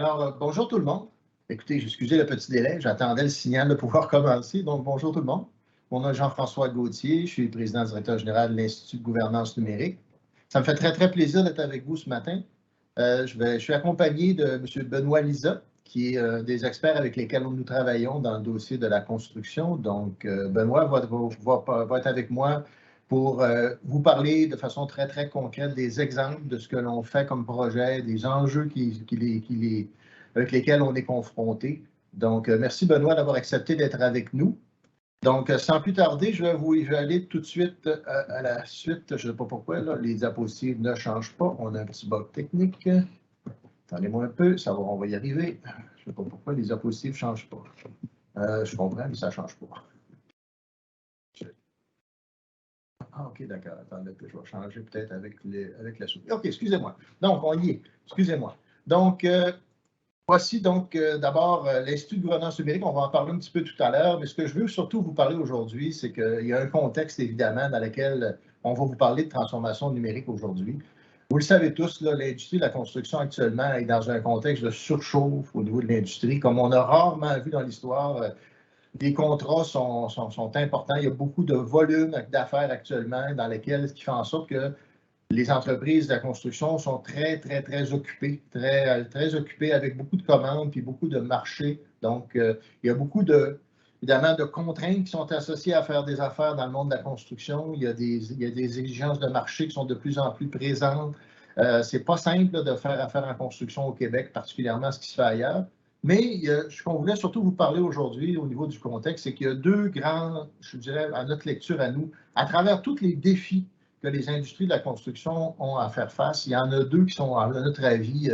Alors, bonjour tout le monde. Écoutez, excusez le petit délai, j'attendais le signal de pouvoir commencer. Donc, bonjour tout le monde. Mon nom est Jean-François Gauthier, je suis président directeur général de l'Institut de gouvernance numérique. Ça me fait très, très plaisir d'être avec vous ce matin. Je suis accompagné de M. Benoît Liza, qui est des experts avec lesquels nous travaillons dans le dossier de la construction. Donc, Benoît va être avec moi pour vous parler de façon très, très concrète des exemples de ce que l'on fait comme projet, des enjeux avec lesquels on est confronté. Donc, merci Benoît d'avoir accepté d'être avec nous. Donc, sans plus tarder, je vais aller tout de suite à la suite. Je ne sais pas pourquoi, là, les diapositives ne changent pas. On a un petit bug technique. Attendez-moi un peu, on va y arriver. Je ne sais pas pourquoi les diapositives ne changent pas. Je comprends, mais ça ne change pas. Ah, OK, d'accord. Attendez, je vais changer peut-être avec la souris. OK, excusez-moi. Donc, on y est. Excusez-moi. Donc, voici donc d'abord l'Institut de gouvernance numérique. On va en parler un petit peu tout à l'heure, mais ce que je veux surtout vous parler aujourd'hui, c'est qu'il y a un contexte, évidemment, dans lequel on va vous parler de transformation numérique aujourd'hui. Vous le savez tous, l'industrie de la construction actuellement est dans un contexte de surchauffe au niveau de l'industrie, comme on a rarement vu dans l'histoire. Les contrats sont importants. Il y a beaucoup de volume d'affaires actuellement dans lesquels, ce qui fait en sorte que les entreprises de la construction sont très, très, très occupées, très occupées avec beaucoup de commandes puis beaucoup de marchés. Donc, il y a beaucoup évidemment, de contraintes qui sont associées à faire des affaires dans le monde de la construction. Il y a des exigences de marché qui sont de plus en plus présentes. Ce n'est pas simple de faire affaire en construction au Québec, particulièrement ce qui se fait ailleurs. Mais ce qu'on voulait surtout vous parler aujourd'hui au niveau du contexte, c'est qu'il y a deux grands, je dirais, à notre lecture à nous, à travers tous les défis que les industries de la construction ont à faire face, il y en a deux qui sont, à notre avis,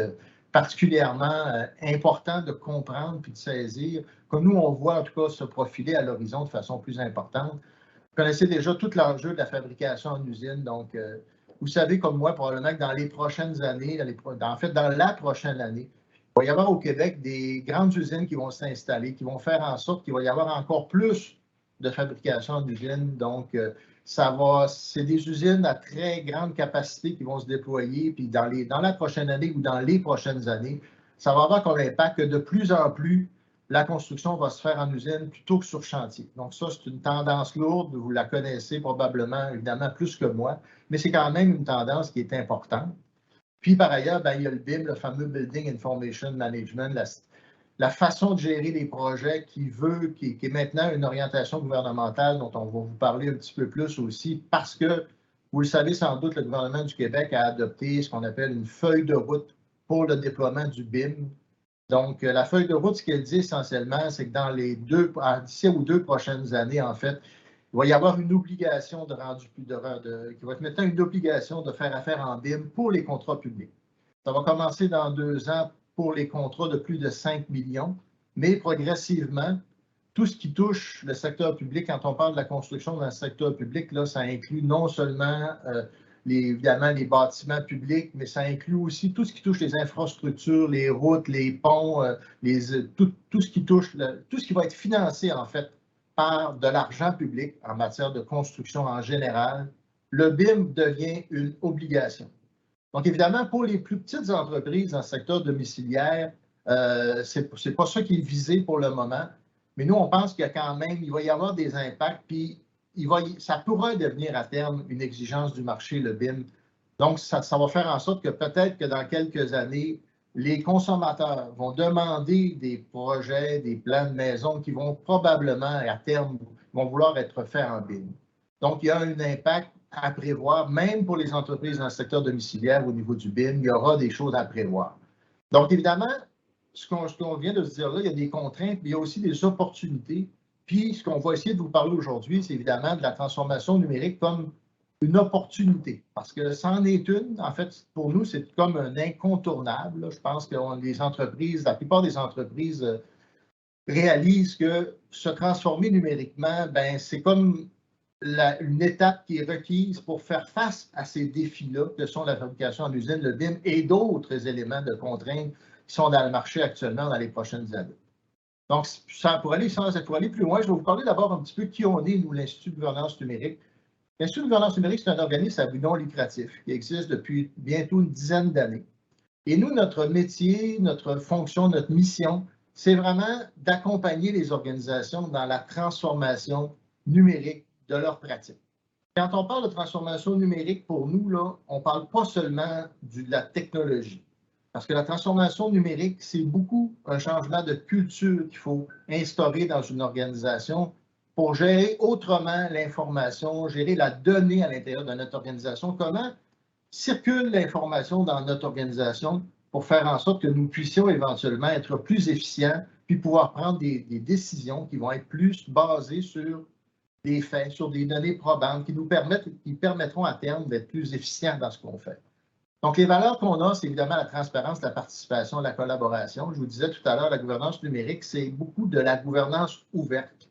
particulièrement importants de comprendre puis de saisir, comme nous, on voit en tout cas se profiler à l'horizon de façon plus importante. Vous connaissez déjà tout l'enjeu de la fabrication en usine, donc vous savez comme moi probablement que dans les prochaines années, en fait dans la prochaine année, il va y avoir au Québec des grandes usines qui vont s'installer, qui vont faire en sorte qu'il va y avoir encore plus de fabrication en usine. Donc, c'est des usines à très grande capacité qui vont se déployer, puis dans la prochaine année ou dans les prochaines années, ça va avoir comme impact que de plus en plus, la construction va se faire en usine plutôt que sur chantier. Donc ça, c'est une tendance lourde, vous la connaissez probablement, évidemment, plus que moi, mais c'est quand même une tendance qui est importante. Puis par ailleurs, il y a le BIM, le fameux Building Information Management, la façon de gérer les projets qui est maintenant une orientation gouvernementale dont on va vous parler un petit peu plus aussi, parce que, vous le savez sans doute, le gouvernement du Québec a adopté ce qu'on appelle une feuille de route pour le déploiement du BIM. Donc, la feuille de route, ce qu'elle dit essentiellement, c'est que dans d'ici aux 2 prochaines années, en fait, il va y avoir une obligation qui va être maintenant une obligation de faire affaire en BIM pour les contrats publics. Ça va commencer dans 2 ans pour les contrats de plus de 5 millions, mais progressivement, tout ce qui touche le secteur public, quand on parle de la construction dans le secteur public, là, ça inclut non seulement évidemment les bâtiments publics, mais ça inclut aussi tout ce qui touche les infrastructures, les routes, les ponts, tout ce qui touche, tout ce qui va être financé en fait par de l'argent public en matière de construction en général. Le BIM devient une obligation. Donc, évidemment, pour les plus petites entreprises dans le secteur domiciliaire, ce n'est pas ça qui est visé pour le moment. Mais nous, on pense qu'il y a quand même, il va y avoir des impacts, puis ça pourrait devenir à terme une exigence du marché, le BIM. Donc, ça va faire en sorte que peut-être que dans quelques années, les consommateurs vont demander des projets, des plans de maison qui vont probablement, à terme, vont vouloir être faits en BIM. Donc, il y a un impact à prévoir, même pour les entreprises dans le secteur domiciliaire au niveau du BIM, il y aura des choses à prévoir. Donc, évidemment, ce qu'on vient de se dire là, il y a des contraintes, mais il y a aussi des opportunités. Puis, ce qu'on va essayer de vous parler aujourd'hui, c'est évidemment de la transformation numérique comme une opportunité. Parce que c'en est une, en fait, pour nous, c'est comme un incontournable. Là. Je pense que la plupart des entreprises réalisent que se transformer numériquement, c'est comme une étape qui est requise pour faire face à ces défis-là, que sont la fabrication en usine, le BIM et d'autres éléments de contraintes qui sont dans le marché actuellement dans les prochaines années. Donc, pour aller plus loin, je vais vous parler d'abord un petit peu qui on est, nous, l'Institut de gouvernance numérique. L'Institut de gouvernance numérique, c'est un organisme à but non lucratif qui existe depuis bientôt une dizaine d'années. Et nous, notre métier, notre fonction, notre mission, c'est vraiment d'accompagner les organisations dans la transformation numérique de leurs pratiques. Quand on parle de transformation numérique, pour nous, là, on ne parle pas seulement de la technologie. Parce que la transformation numérique, c'est beaucoup un changement de culture qu'il faut instaurer dans une organisation pour gérer autrement l'information, gérer la donnée à l'intérieur de notre organisation. Comment circule l'information dans notre organisation pour faire en sorte que nous puissions éventuellement être plus efficients puis pouvoir prendre des décisions qui vont être plus basées sur des faits, sur des données probantes qui permettront à terme d'être plus efficients dans ce qu'on fait. Donc, les valeurs qu'on a, c'est évidemment la transparence, la participation, la collaboration. Je vous disais tout à l'heure, la gouvernance numérique, c'est beaucoup de la gouvernance ouverte.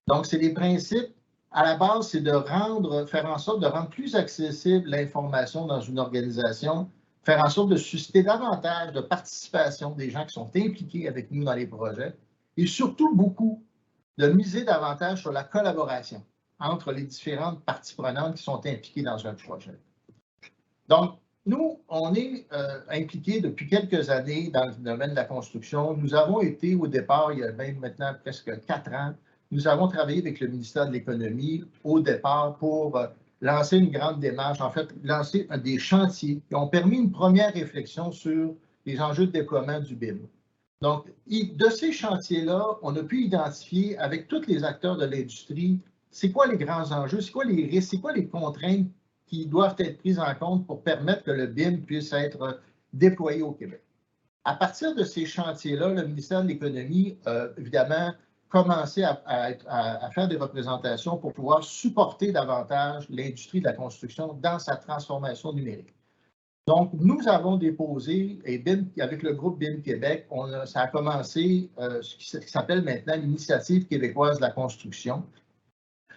Donc, c'est des principes, à la base, c'est faire en sorte de rendre plus accessible l'information dans une organisation, faire en sorte de susciter davantage de participation des gens qui sont impliqués avec nous dans les projets et surtout beaucoup de miser davantage sur la collaboration entre les différentes parties prenantes qui sont impliquées dans un projet. Donc, nous, on est impliqués depuis quelques années dans le domaine de la construction. Nous avons été au départ, il y a même maintenant presque 4 ans, nous avons travaillé avec le ministère de l'Économie au départ pour lancer une grande démarche, en fait, lancer des chantiers qui ont permis une première réflexion sur les enjeux de déploiement du BIM. Donc, de ces chantiers-là, on a pu identifier avec tous les acteurs de l'industrie, c'est quoi les grands enjeux, c'est quoi les risques, c'est quoi les contraintes qui doivent être prises en compte pour permettre que le BIM puisse être déployé au Québec. À partir de ces chantiers-là, le ministère de l'Économie a évidemment commencé à faire des représentations pour pouvoir supporter davantage l'industrie de la construction dans sa transformation numérique. Donc, nous avons déposé, et BIM, avec le groupe BIM Québec, ça a commencé ce qui s'appelle maintenant l'Initiative québécoise de la construction.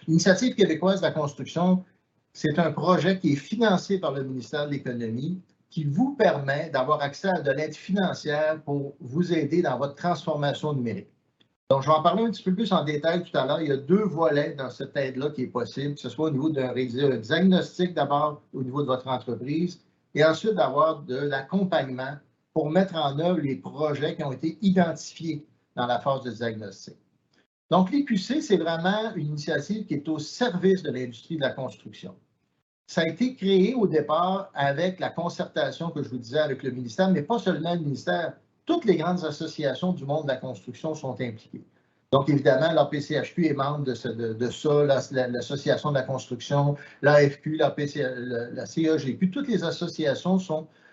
L'Initiative québécoise de la construction, c'est un projet qui est financé par le ministère de l'Économie qui vous permet d'avoir accès à de l'aide financière pour vous aider dans votre transformation numérique. Donc, je vais en parler un petit peu plus en détail tout à l'heure. Il y a 2 volets dans cette aide-là qui est possible, que ce soit au niveau d'un diagnostic d'abord au niveau de votre entreprise et ensuite d'avoir de l'accompagnement pour mettre en œuvre les projets qui ont été identifiés dans la phase de diagnostic. Donc, l'IQC, c'est vraiment une initiative qui est au service de l'industrie de la construction. Ça a été créé au départ avec la concertation que je vous disais avec le ministère, mais pas seulement le ministère. Toutes les grandes associations du monde de la construction sont impliquées. Donc, évidemment, l'APCHQ est membre de ça, l'Association de la construction, l'AFQ, la CAGQ. Toutes les associations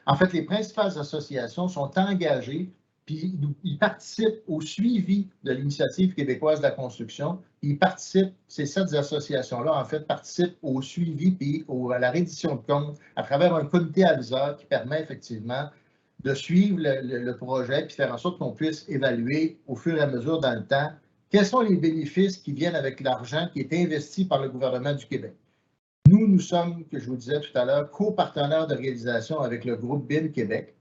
en fait, les principales associations sont engagées puis ils participent au suivi de l'Initiative québécoise de la construction. Ils participent, ces 7 associations-là, en fait, participent au suivi puis à la reddition de comptes à travers un comité aviseur qui permet effectivement de suivre le projet puis faire en sorte qu'on puisse évaluer au fur et à mesure dans le temps quels sont les bénéfices qui viennent avec l'argent qui est investi par le gouvernement du Québec. Nous sommes, que je vous disais tout à l'heure, copartenaires de réalisation avec le groupe BIM Québec.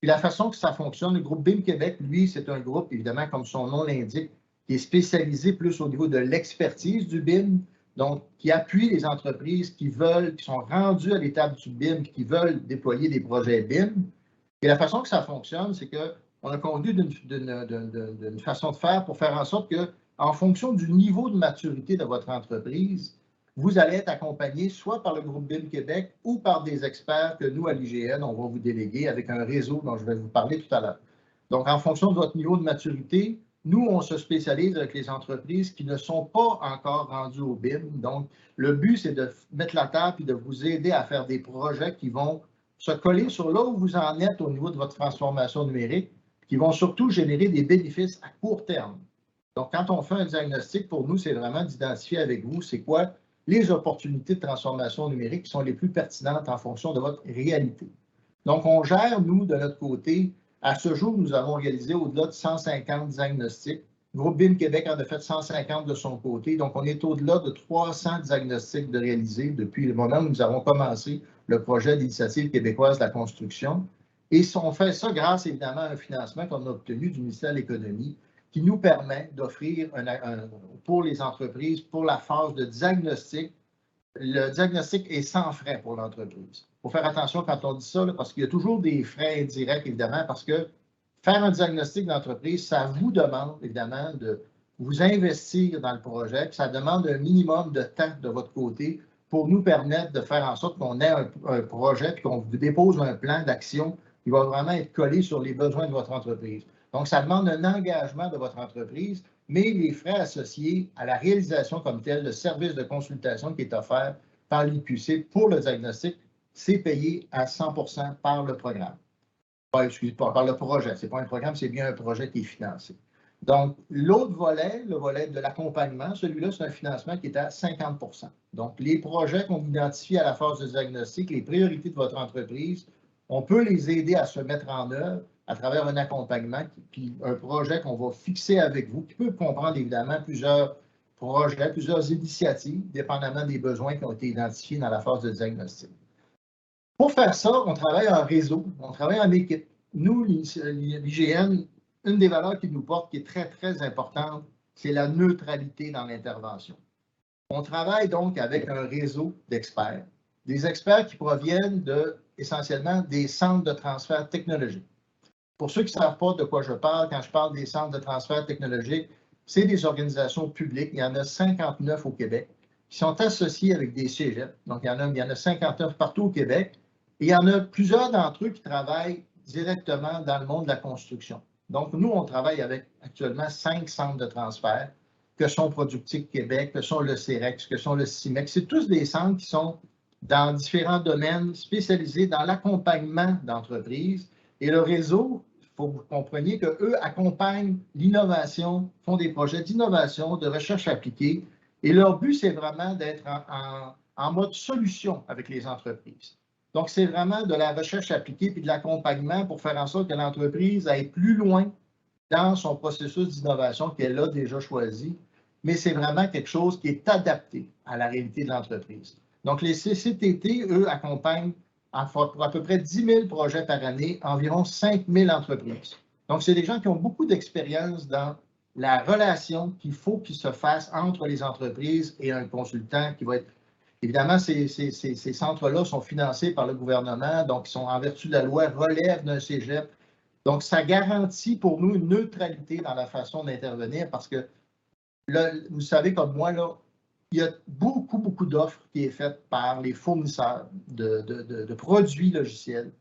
Puis la façon que ça fonctionne, le groupe BIM Québec, lui, c'est un groupe, évidemment, comme son nom l'indique, qui est spécialisé plus au niveau de l'expertise du BIM, donc qui appuie les entreprises qui sont rendues à l'étape du BIM, qui veulent déployer des projets BIM. Et la façon que ça fonctionne, c'est qu'on a conduit d'une façon de faire pour faire en sorte que, en fonction du niveau de maturité de votre entreprise, vous allez être accompagné soit par le groupe BIM Québec ou par des experts que nous, à l'IGN, on va vous déléguer avec un réseau dont je vais vous parler tout à l'heure. Donc, en fonction de votre niveau de maturité, nous, on se spécialise avec les entreprises qui ne sont pas encore rendues au BIM. Donc, le but, c'est de mettre la table et de vous aider à faire des projets qui vont se coller sur là où vous en êtes au niveau de votre transformation numérique, qui vont surtout générer des bénéfices à court terme. Donc, quand on fait un diagnostic, pour nous, c'est vraiment d'identifier avec vous c'est quoi les opportunités de transformation numérique qui sont les plus pertinentes en fonction de votre réalité. Donc, on gère, nous, de notre côté, à ce jour, nous avons réalisé au-delà de 150 diagnostics. Le groupe BIM Québec en a fait 150 de son côté. Donc, on est au-delà de 300 diagnostics de réaliser depuis le moment où nous avons commencé le projet d'initiative québécoise de la construction. Et on fait ça grâce, évidemment, à un financement qu'on a obtenu du ministère de l'Économie qui nous permet d'offrir pour les entreprises, pour la phase de diagnostic, le diagnostic est sans frais pour l'entreprise. faut faire attention quand on dit ça, là, parce qu'il y a toujours des frais indirects, évidemment, parce que faire un diagnostic d'entreprise, ça vous demande, évidemment, de vous investir dans le projet, puis ça demande un minimum de temps de votre côté pour nous permettre de faire en sorte qu'on ait un projet, puis qu'on vous dépose un plan d'action qui va vraiment être collé sur les besoins de votre entreprise. Donc, ça demande un engagement de votre entreprise, mais les frais associés à la réalisation comme telle, le service de consultation qui est offert par l'IQC pour le diagnostic, c'est payé à 100% par le programme. Excusez-moi, par le projet. Ce n'est pas un programme, c'est bien un projet qui est financé. Donc, l'autre volet, le volet de l'accompagnement, celui-là, c'est un financement qui est à 50%. Donc, les projets qu'on identifie à la phase de diagnostic, les priorités de votre entreprise, on peut les aider à se mettre en œuvre à travers un accompagnement, puis un projet qu'on va fixer avec vous, qui peut comprendre évidemment plusieurs projets, plusieurs initiatives, dépendamment des besoins qui ont été identifiés dans la phase de diagnostic. Pour faire ça, on travaille en réseau, on travaille en équipe. Nous, l'IGN, une des valeurs qui nous porte, qui est très, très importante, c'est la neutralité dans l'intervention. On travaille donc avec un réseau d'experts, des experts qui proviennent essentiellement des centres de transfert technologique. Pour ceux qui ne savent pas de quoi je parle, quand je parle des centres de transfert technologique, c'est des organisations publiques. Il y en a 59 au Québec qui sont associés avec des cégeps. Donc, il y en a 59 partout au Québec. Et il y en a plusieurs d'entre eux qui travaillent directement dans le monde de la construction. Donc, nous, on travaille avec actuellement 5 centres de transfert, que sont Productique Québec, que sont le CEREX, que sont le CIMEX. C'est tous des centres qui sont dans différents domaines spécialisés dans l'accompagnement d'entreprises. Et le réseau, il faut que vous compreniez qu'eux accompagnent l'innovation, font des projets d'innovation, de recherche appliquée. Et leur but, c'est vraiment d'être en mode solution avec les entreprises. Donc, c'est vraiment de la recherche appliquée puis de l'accompagnement pour faire en sorte que l'entreprise aille plus loin dans son processus d'innovation qu'elle a déjà choisi. Mais c'est vraiment quelque chose qui est adapté à la réalité de l'entreprise. Donc, les CCTT, eux, accompagnent pour à peu près 10 000 projets par année, environ 5 000 entreprises. Donc, c'est des gens qui ont beaucoup d'expérience dans la relation qu'il faut qu'il se fasse entre les entreprises et un consultant qui va être... Évidemment, ces centres-là sont financés par le gouvernement, donc ils sont en vertu de la loi, relèvent d'un cégep. Donc, ça garantit pour nous une neutralité dans la façon d'intervenir parce que, là, vous savez comme moi, là, il y a beaucoup, beaucoup d'offres qui est faites par les fournisseurs de produits logiciels.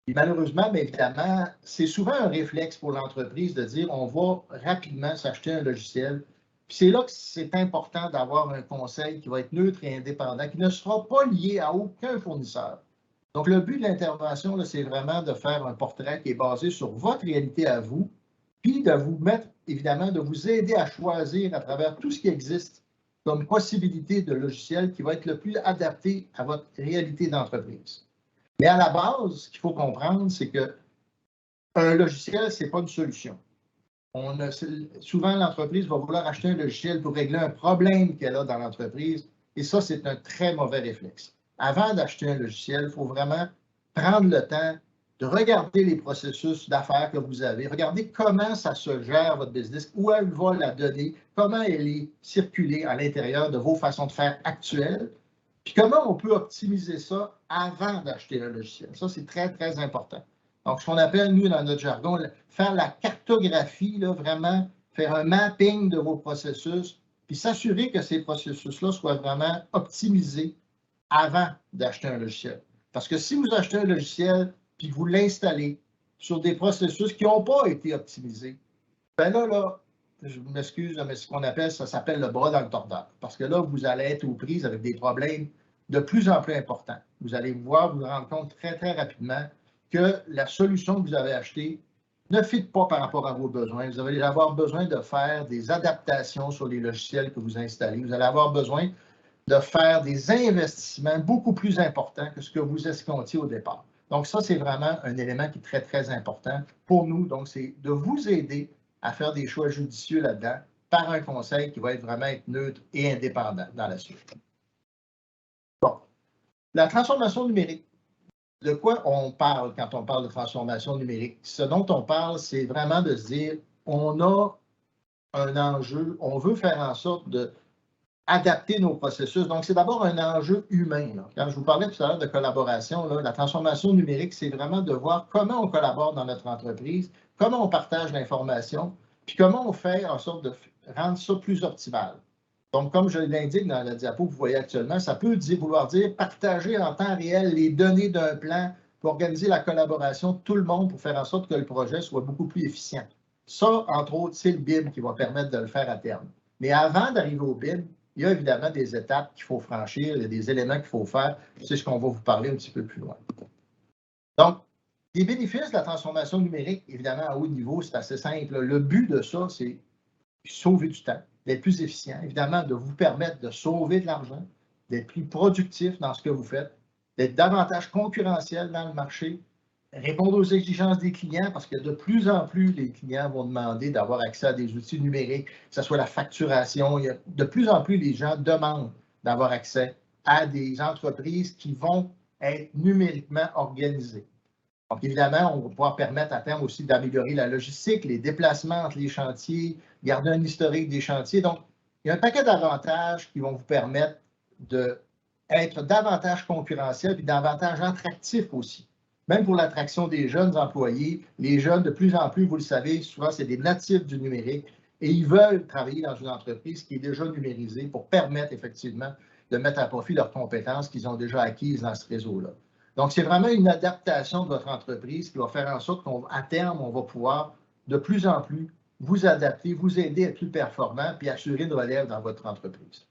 Et malheureusement, bien évidemment, c'est souvent un réflexe pour l'entreprise de dire on va rapidement s'acheter un logiciel. Puis c'est là que c'est important d'avoir un conseil qui va être neutre et indépendant, qui ne sera pas lié à aucun fournisseur. Donc, le but de l'intervention, c'est vraiment de faire un portrait qui est basé sur votre réalité à vous, puis de vous mettre, évidemment, de vous aider à choisir à travers tout ce qui existe comme possibilité de logiciel qui va être le plus adapté à votre réalité d'entreprise. Mais à la base, ce qu'il faut comprendre, c'est qu'un logiciel, ce n'est pas une solution. Souvent, l'entreprise va vouloir acheter un logiciel pour régler un problème qu'elle a dans l'entreprise, et ça, c'est un très mauvais réflexe. Avant d'acheter un logiciel, il faut vraiment prendre le temps de regarder les processus d'affaires que vous avez, regarder comment ça se gère votre business, où elle va la donnée, comment elle est circulée à l'intérieur de vos façons de faire actuelles, puis comment on peut optimiser ça avant d'acheter un logiciel. Ça, c'est très, très important. Donc, ce qu'on appelle, nous, dans notre jargon, faire la cartographie, là, vraiment faire un mapping de vos processus, puis s'assurer que ces processus-là soient vraiment optimisés avant d'acheter un logiciel. Parce que si vous achetez un logiciel, puis que vous l'installez sur des processus qui n'ont pas été optimisés, bien là, je m'excuse, mais ce qu'on appelle, ça s'appelle le bras dans le tordeur. Parce que là, vous allez être aux prises avec des problèmes de plus en plus importants. Vous allez vous rendre compte très, très rapidement que la solution que vous avez achetée ne fit pas par rapport à vos besoins. Vous allez avoir besoin de faire des adaptations sur les logiciels que vous installez. Vous allez avoir besoin de faire des investissements beaucoup plus importants que ce que vous escomptiez au départ. Donc, ça, c'est vraiment un élément qui est très, très important pour nous. Donc, c'est de vous aider à faire des choix judicieux là-dedans par un conseil qui va vraiment être neutre et indépendant dans la suite. Bon. La transformation numérique. De quoi on parle quand on parle de transformation numérique? Ce dont on parle, c'est vraiment de se dire, on a un enjeu, on veut faire en sorte de adapter nos processus. Donc, c'est d'abord un enjeu humain. Là. Quand je vous parlais tout à l'heure de collaboration, là, la transformation numérique, c'est vraiment de voir comment on collabore dans notre entreprise, comment on partage l'information, puis comment on fait en sorte de rendre ça plus optimal. Donc, comme je l'indique dans la diapo que vous voyez actuellement, ça peut vouloir dire partager en temps réel les données d'un plan pour organiser la collaboration de tout le monde pour faire en sorte que le projet soit beaucoup plus efficient. Ça, entre autres, c'est le BIM qui va permettre de le faire à terme. Mais avant d'arriver au BIM, il y a évidemment des étapes qu'il faut franchir, il y a des éléments qu'il faut faire. C'est ce qu'on va vous parler un petit peu plus loin. Donc, les bénéfices de la transformation numérique, évidemment, à haut niveau, c'est assez simple. Le but de ça, c'est sauver du temps, d'être plus efficient, évidemment, de vous permettre de sauver de l'argent, d'être plus productif dans ce que vous faites, d'être davantage concurrentiel dans le marché, répondre aux exigences des clients, parce que de plus en plus, les clients vont demander d'avoir accès à des outils numériques, que ce soit la facturation. De plus en plus, les gens demandent d'avoir accès à des entreprises qui vont être numériquement organisées. Donc, évidemment, on va pouvoir permettre à terme aussi d'améliorer la logistique, les déplacements entre les chantiers, garder un historique des chantiers. Donc, il y a un paquet d'avantages qui vont vous permettre d'être davantage concurrentiel et davantage attractif aussi. Même pour l'attraction des jeunes employés, les jeunes, de plus en plus, vous le savez, souvent, c'est des natifs du numérique et ils veulent travailler dans une entreprise qui est déjà numérisée pour permettre effectivement de mettre à profit leurs compétences qu'ils ont déjà acquises dans ce réseau-là. Donc, c'est vraiment une adaptation de votre entreprise qui va faire en sorte qu'à terme, on va pouvoir de plus en plus vous adapter, vous aider à être plus performant puis assurer une relève dans votre entreprise.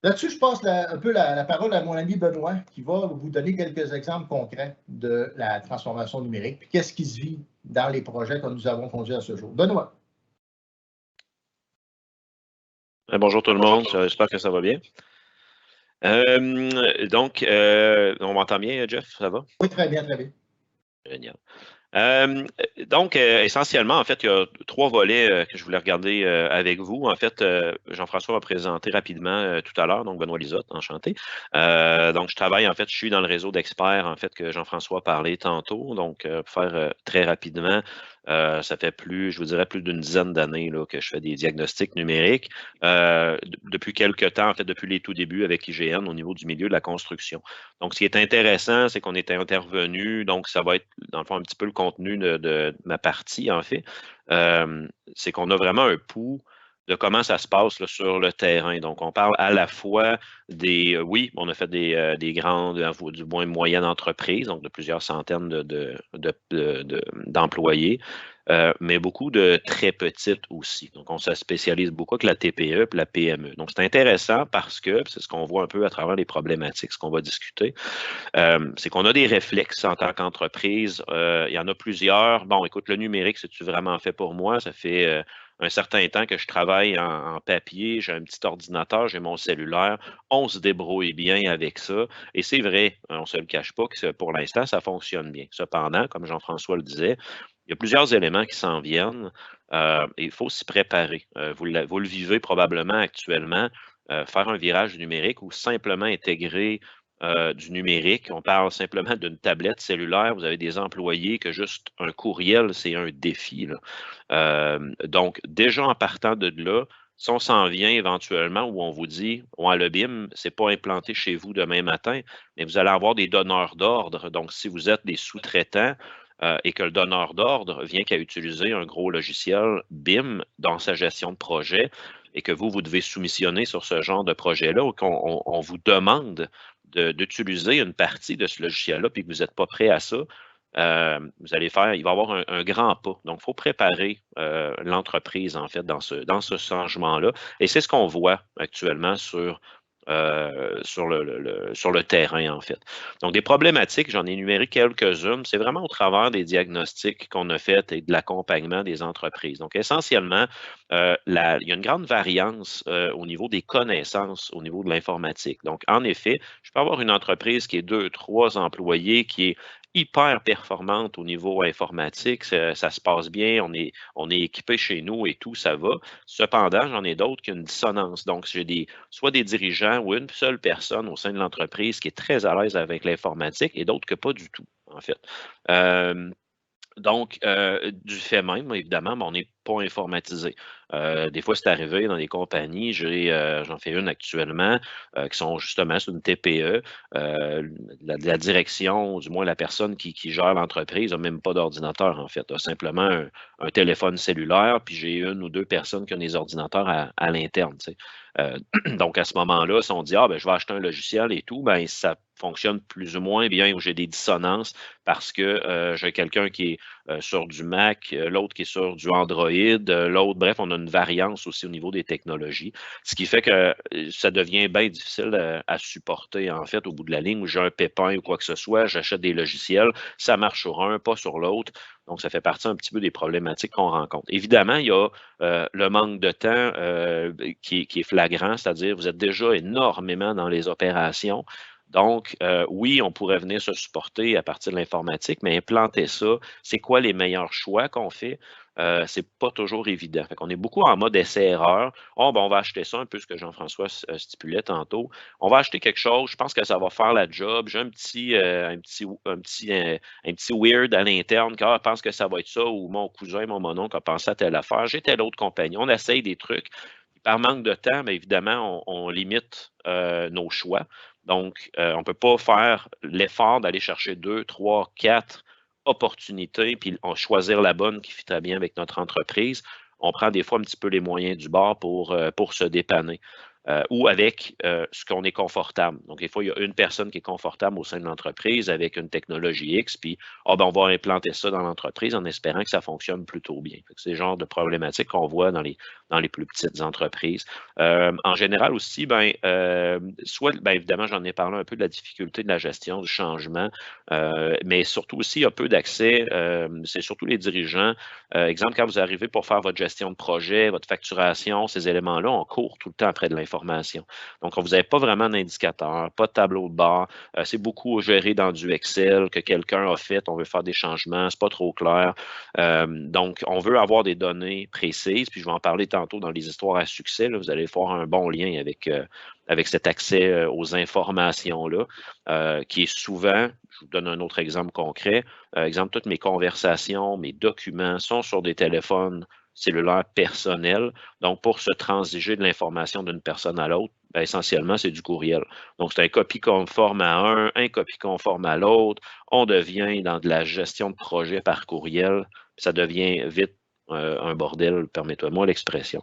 Là-dessus, je passe un peu la parole à mon ami Benoît qui va vous donner quelques exemples concrets de la transformation numérique puis qu'est-ce qui se vit dans les projets que nous avons conduits à ce jour. Benoît. Bonjour tout le monde, j'espère que ça va bien. On m'entend bien, Jeff? Ça va? Oui, très bien, très bien. Génial. Essentiellement, en fait, il y a 3 volets que je voulais regarder avec vous. En fait, Jean-François va présenter rapidement tout à l'heure, donc Benoît Lisotte, enchanté. Donc, je suis dans le réseau d'experts, en fait, que Jean-François a parlé tantôt. Donc, pour faire très rapidement, ça fait je vous dirais, plus d'une dizaine d'années que je fais des diagnostics numériques. Depuis quelques temps, en fait, depuis les tout débuts avec IGN au niveau du milieu de la construction. Donc, ce qui est intéressant, c'est qu'on était intervenu, donc ça va être, dans le fond, un petit peu le contenu de ma partie, en fait. C'est qu'on a vraiment un pouls de comment ça se passe là, sur le terrain. Donc, on parle à la fois oui, on a fait des grandes, du moins moyennes entreprises, donc de plusieurs centaines d'employés, mais beaucoup de très petites aussi. Donc, on se spécialise beaucoup avec la TPE et la PME. Donc, c'est intéressant parce que, c'est ce qu'on voit un peu à travers les problématiques, ce qu'on va discuter, c'est qu'on a des réflexes en tant qu'entreprise. Il y en a plusieurs. Bon, écoute, le numérique, c'est-tu vraiment fait pour moi? Ça fait un certain temps que je travaille en papier, j'ai un petit ordinateur, j'ai mon cellulaire, on se débrouille bien avec ça. Et c'est vrai, on ne se le cache pas que pour l'instant, ça fonctionne bien. Cependant, comme Jean-François le disait, il y a plusieurs éléments qui s'en viennent et il faut s'y préparer. Vous le vivez probablement actuellement, faire un virage numérique ou simplement intégrer du numérique. On parle simplement d'une tablette cellulaire. Vous avez des employés que juste un courriel, c'est un défi. Donc, déjà en partant de là, si on s'en vient éventuellement où on vous dit, ouais, le BIM, ce n'est pas implanté chez vous demain matin, mais vous allez avoir des donneurs d'ordre. Donc, si vous êtes des sous-traitants et que le donneur d'ordre vient qu'à utiliser un gros logiciel BIM dans sa gestion de projet et que vous devez soumissionner sur ce genre de projet-là ou qu'on vous demande d'utiliser une partie de ce logiciel-là puis que vous n'êtes pas prêt à ça, il va y avoir un grand pas. Donc, il faut préparer l'entreprise, en fait, dans ce changement-là. Et c'est ce qu'on voit actuellement sur le terrain, en fait. Donc, des problématiques, j'en ai énuméré quelques-unes. C'est vraiment au travers des diagnostics qu'on a faits et de l'accompagnement des entreprises. Donc, essentiellement, il y a une grande variance au niveau des connaissances, au niveau de l'informatique. Donc, en effet, je peux avoir une entreprise qui est 2, 3 employés, qui est hyper performante au niveau informatique, ça se passe bien, on est équipé chez nous et tout, ça va. Cependant, j'en ai d'autres qui ont une dissonance. Donc, j'ai soit des dirigeants ou une seule personne au sein de l'entreprise qui est très à l'aise avec l'informatique et d'autres que pas du tout, en fait. Donc, du fait même, évidemment, on n'est pas informatisé. Des fois, c'est arrivé dans des compagnies, j'en fais une actuellement, qui sont justement sur une TPE. La direction, ou du moins la personne qui gère l'entreprise, n'a même pas d'ordinateur, en fait. A simplement un téléphone cellulaire, puis j'ai une ou deux personnes qui ont des ordinateurs à l'interne. Donc, à ce moment-là, si on dit, ah, ben, je vais acheter un logiciel et tout, ben, ça fonctionne plus ou moins bien, où j'ai des dissonances parce que j'ai quelqu'un qui est sur du Mac, l'autre qui est sur du Android, l'autre, bref, on a une variance aussi au niveau des technologies, ce qui fait que ça devient bien difficile à supporter, en fait, au bout de la ligne, où j'ai un pépin ou quoi que ce soit, j'achète des logiciels, ça marche sur un, pas sur l'autre, donc ça fait partie un petit peu des problématiques qu'on rencontre. Évidemment, il y a le manque de temps qui est flagrant, c'est-à-dire vous êtes déjà énormément dans les opérations. Donc, oui, on pourrait venir se supporter à partir de l'informatique, mais implanter ça, c'est quoi les meilleurs choix qu'on fait? C'est pas toujours évident. Fait qu'on est beaucoup en mode essai-erreur. Oh, ben, on va acheter ça, un peu ce que Jean-François stipulait tantôt. On va acheter quelque chose, je pense que ça va faire la job. J'ai un petit weird à l'interne qui pense que ça va être ça, ou mon cousin, mon oncle a pensé à telle affaire. J'ai telle autre compagnie. On essaye des trucs. Par manque de temps, bien évidemment, on limite nos choix. Donc, on ne peut pas faire l'effort d'aller chercher 2, 3, 4 opportunités, puis choisir la bonne qui fit très bien avec notre entreprise. On prend des fois un petit peu les moyens du bord pour se dépanner. Ou avec ce qu'on est confortable. Donc, des fois, il y a une personne qui est confortable au sein de l'entreprise avec une technologie X, puis ben, on va implanter ça dans l'entreprise en espérant que ça fonctionne plutôt bien. C'est le genre de problématiques qu'on voit dans les plus petites entreprises. En général aussi, ben, évidemment, j'en ai parlé un peu de la difficulté de la gestion du changement, mais surtout aussi un peu d'accès, c'est surtout les dirigeants. Exemple, quand vous arrivez pour faire votre gestion de projet, votre facturation, ces éléments-là, on court tout le temps après de l'information. Donc, vous n'avez pas vraiment d'indicateur, pas de tableau de bord. C'est beaucoup géré dans du Excel que quelqu'un a fait. On veut faire des changements, c'est pas trop clair. Donc, on veut avoir des données précises. Puis, je vais en parler tantôt dans les histoires à succès. Là, vous allez voir un bon lien avec cet accès aux informations-là, qui est souvent, je vous donne un autre exemple concret, exemple, toutes mes conversations, mes documents sont sur des téléphones cellulaires personnels. Donc, pour se transiger de l'information d'une personne à l'autre, ben, essentiellement, c'est du courriel. Donc, c'est un copie conforme à un copie conforme à l'autre. On devient dans de la gestion de projet par courriel. Ça devient vite un bordel, permettez-moi l'expression.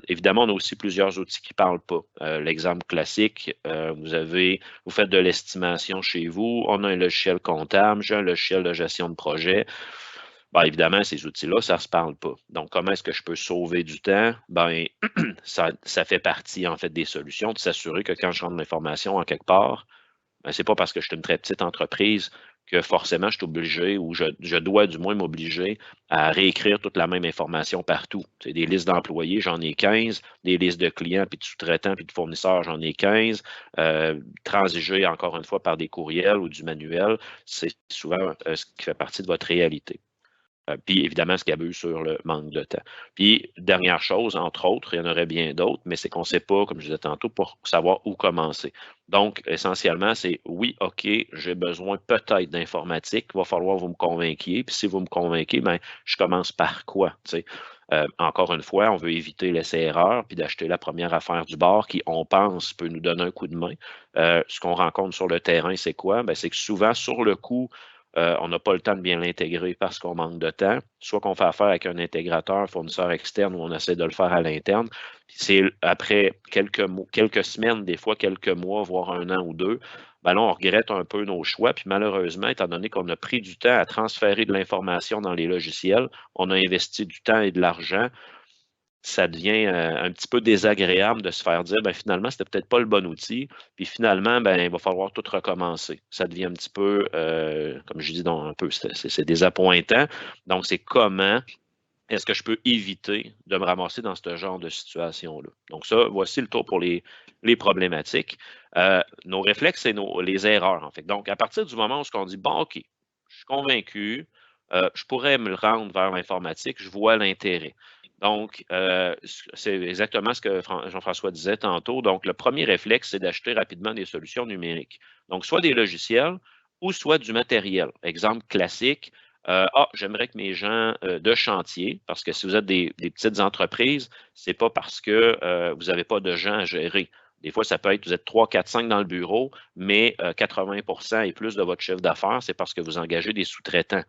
Évidemment, on a aussi plusieurs outils qui ne parlent pas. L'exemple classique, vous faites de l'estimation chez vous, on a un logiciel comptable, j'ai un logiciel de gestion de projet. Ben, évidemment, ces outils-là, ça ne se parle pas. Donc, comment est-ce que je peux sauver du temps? Ben, ça fait partie, en fait, des solutions, de s'assurer que quand je rentre l'information en quelque part, ben, ce n'est pas parce que je suis une très petite entreprise que forcément je suis obligé, ou je dois du moins m'obliger à réécrire toute la même information partout. C'est des listes d'employés, j'en ai 15, des listes de clients, puis de sous-traitants, puis de fournisseurs, j'en ai 15. Transiger, encore une fois, par des courriels ou du manuel, c'est souvent ce qui fait partie de votre réalité. Puis évidemment, ce qui abuse sur le manque de temps. Puis, dernière chose, entre autres, il y en aurait bien d'autres, mais c'est qu'on ne sait pas, comme je disais tantôt, pour savoir où commencer. Donc, essentiellement, c'est oui, OK, j'ai besoin peut-être d'informatique, il va falloir que vous me convainquiez. Puis si vous me convainquez, bien, je commence par quoi? Encore une fois, on veut éviter l'essai-erreur, puis d'acheter la première affaire du bord qui, on pense, peut nous donner un coup de main. Ce qu'on rencontre sur le terrain, c'est quoi? Bien, c'est que souvent, sur le coup, on n'a pas le temps de bien l'intégrer parce qu'on manque de temps. Soit qu'on fait affaire avec un intégrateur, un fournisseur externe, ou on essaie de le faire à l'interne. C'est après quelques semaines, des fois quelques mois, voire un an ou deux, ben là, on regrette un peu nos choix. Puis malheureusement, étant donné qu'on a pris du temps à transférer de l'information dans les logiciels, on a investi du temps et de l'argent, ça devient un petit peu désagréable de se faire dire, ben, finalement, c'était peut-être pas le bon outil, puis finalement, ben, il va falloir tout recommencer. Ça devient un petit peu, comme je dis, un peu, c'est désappointant. Donc, c'est comment est-ce que je peux éviter de me ramasser dans ce genre de situation-là. Donc, ça, voici le tour pour les problématiques. Nos réflexes, c'est les erreurs, en fait. Donc, à partir du moment où on dit, bon, OK, je suis convaincu, je pourrais me rendre vers l'informatique, je vois l'intérêt. Donc, c'est exactement ce que Jean-François disait tantôt. Donc, le premier réflexe, c'est d'acheter rapidement des solutions numériques. Donc, soit des logiciels ou soit du matériel. Exemple classique, j'aimerais que mes gens de chantier, parce que si vous êtes des petites entreprises, c'est pas parce que vous n'avez pas de gens à gérer. Des fois, ça peut être, vous êtes 3, 4, 5 dans le bureau, mais 80% et plus de votre chiffre d'affaires, c'est parce que vous engagez des sous-traitants.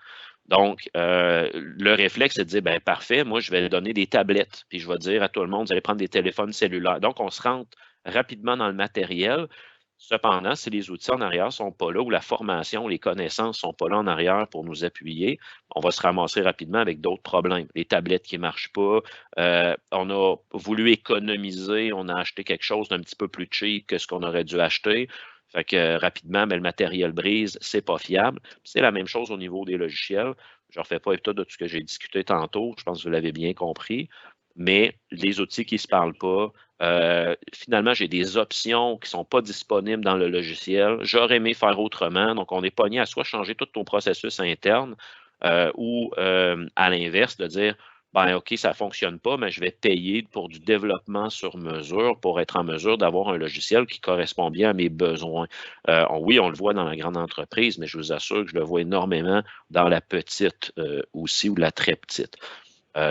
Donc, le réflexe, c'est de dire, ben parfait, moi, je vais donner des tablettes, puis je vais dire à tout le monde, vous allez prendre des téléphones cellulaires. Donc, on se rentre rapidement dans le matériel. Cependant, si les outils en arrière ne sont pas là, ou la formation, les connaissances ne sont pas là en arrière pour nous appuyer, on va se ramasser rapidement avec d'autres problèmes. Les tablettes qui ne marchent pas, on a voulu économiser, on a acheté quelque chose d'un petit peu plus cheap que ce qu'on aurait dû acheter. Fait que rapidement, le matériel brise, c'est pas fiable. C'est la même chose au niveau des logiciels. Je ne refais pas état de tout ce que j'ai discuté tantôt, je pense que vous l'avez bien compris. Mais les outils qui ne se parlent pas, finalement, j'ai des options qui ne sont pas disponibles dans le logiciel. J'aurais aimé faire autrement. Donc, on est pogné à soit changer tout ton processus interne ou à l'inverse, de dire ben OK, ça ne fonctionne pas, mais je vais payer pour du développement sur mesure pour être en mesure d'avoir un logiciel qui correspond bien à mes besoins. Oui, on le voit dans la grande entreprise, mais je vous assure que je le vois énormément dans la petite aussi ou la très petite.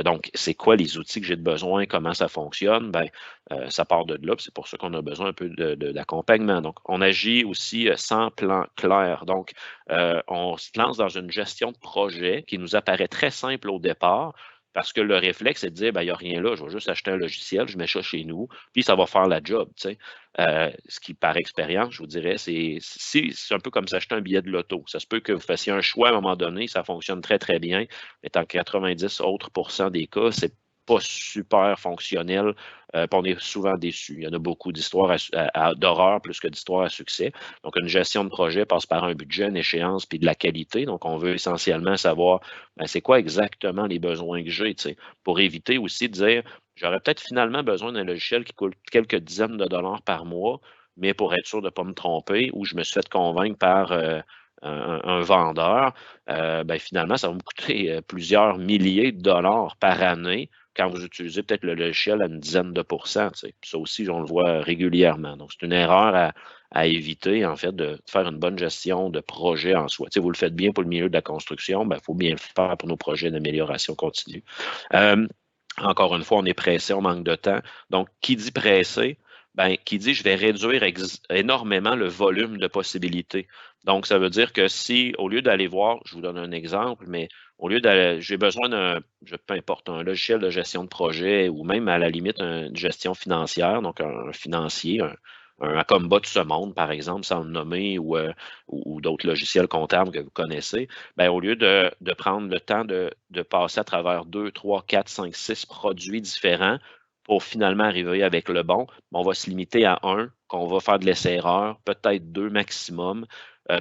Donc, c'est quoi les outils que j'ai de besoin, comment ça fonctionne? Ben, ça part de là, c'est pour ça qu'on a besoin un peu d'accompagnement. Donc, on agit aussi sans plan clair. Donc, on se lance dans une gestion de projet qui nous apparaît très simple au départ, parce que le réflexe, c'est de dire, ben, il n'y a rien là, je vais juste acheter un logiciel, je mets ça chez nous, puis ça va faire la job. Tu sais. Ce qui, par expérience, je vous dirais, c'est un peu comme s'acheter un billet de loto. Ça se peut que vous fassiez un choix à un moment donné, ça fonctionne très, très bien, mais en 90 autres % des cas, c'est pas super fonctionnel, puis on est souvent déçu. Il y en a beaucoup d'histoires d'horreur plus que d'histoires à succès. Donc, une gestion de projet passe par un budget, une échéance, puis de la qualité. Donc, on veut essentiellement savoir ben, c'est quoi exactement les besoins que j'ai, pour éviter aussi de dire j'aurais peut-être finalement besoin d'un logiciel qui coûte quelques dizaines de dollars par mois, mais pour être sûr de ne pas me tromper, ou je me suis fait convaincre par un vendeur, ben finalement, ça va me coûter plusieurs milliers de dollars par année quand vous utilisez peut-être le logiciel à une dizaine de pourcents. Ça aussi, on le voit régulièrement. Donc, c'est une erreur à éviter, en fait, de faire une bonne gestion de projet en soi. Vous le faites bien pour le milieu de la construction, il faut bien le faire pour nos projets d'amélioration continue. Encore une fois, on est pressé, on manque de temps. Donc, qui dit pressé, qui dit je vais réduire énormément le volume de possibilités. Donc, ça veut dire que si, au lieu d'aller voir, je vous donne un exemple, mais au lieu d'aller, j'ai besoin peu importe, un logiciel de gestion de projet ou même à la limite une gestion financière, donc un financier, un Comba de ce monde, par exemple, sans le nommer, ou d'autres logiciels comptables que vous connaissez, au lieu de prendre le temps de passer à travers 2, 3, 4, 5, 6 produits différents pour finalement arriver avec le bon, on va se limiter à un, qu'on va faire de l'essai-erreur, peut-être 2 maximum,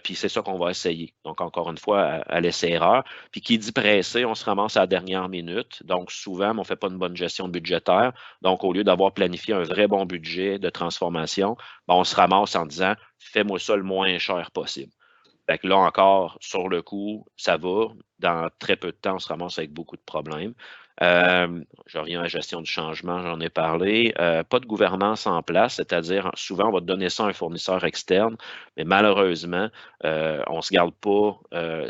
puis c'est ça qu'on va essayer. Donc, encore une fois, à l'essai-erreur. Puis qui dit pressé, on se ramasse à la dernière minute. Donc, souvent, on ne fait pas une bonne gestion budgétaire. Donc, au lieu d'avoir planifié un vrai bon budget de transformation, on se ramasse en disant « fais-moi ça le moins cher possible ». Fait que là encore, sur le coup, ça va. Dans très peu de temps, on se ramasse avec beaucoup de problèmes. Je reviens à la gestion du changement, j'en ai parlé. Pas de gouvernance en place, c'est-à-dire souvent, on va donner ça à un fournisseur externe, mais malheureusement, on ne se garde pas